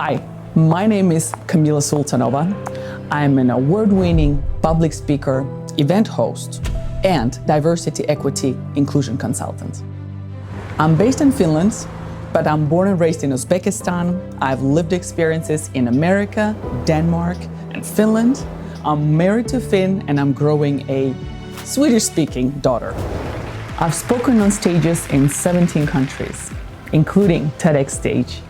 Hi, my name is Kamilla Sultanova. I'm an award-winning public speaker, event host, and diversity, equity, inclusion consultant. I'm based in Finland, but I'm born and raised in Uzbekistan. I've lived experiences in America, Denmark, and Finland. I'm married to Finn, and I'm growing a Swedish-speaking daughter. I've spoken on stages in 17 countries, including TEDx stage,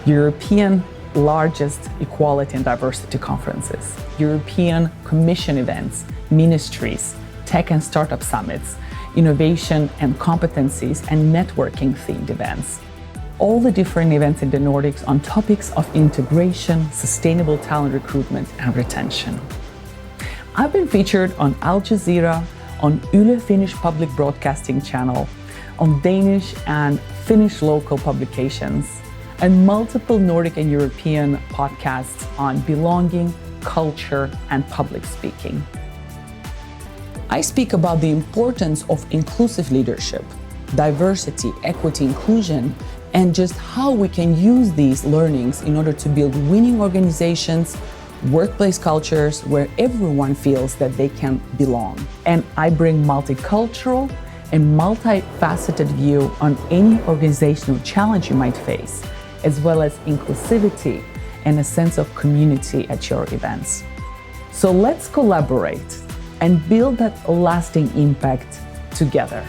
European largest equality and diversity conferences, European Commission events, ministries, tech and startup summits, innovation and competencies and networking themed events. All the different events in the Nordics on topics of integration, sustainable talent recruitment and retention. I've been featured on Al Jazeera, on Yle Finnish Public Broadcasting Channel, on Danish and Finnish local publications, and multiple Nordic and European podcasts on belonging, culture, and public speaking. I speak about the importance of inclusive leadership, diversity, equity, inclusion, and just how we can use these learnings in order to build winning organizations, workplace cultures where everyone feels that they can belong. And I bring multicultural and multifaceted view on any organizational challenge you might face, as well as inclusivity and a sense of community at your events. So let's collaborate and build that lasting impact together.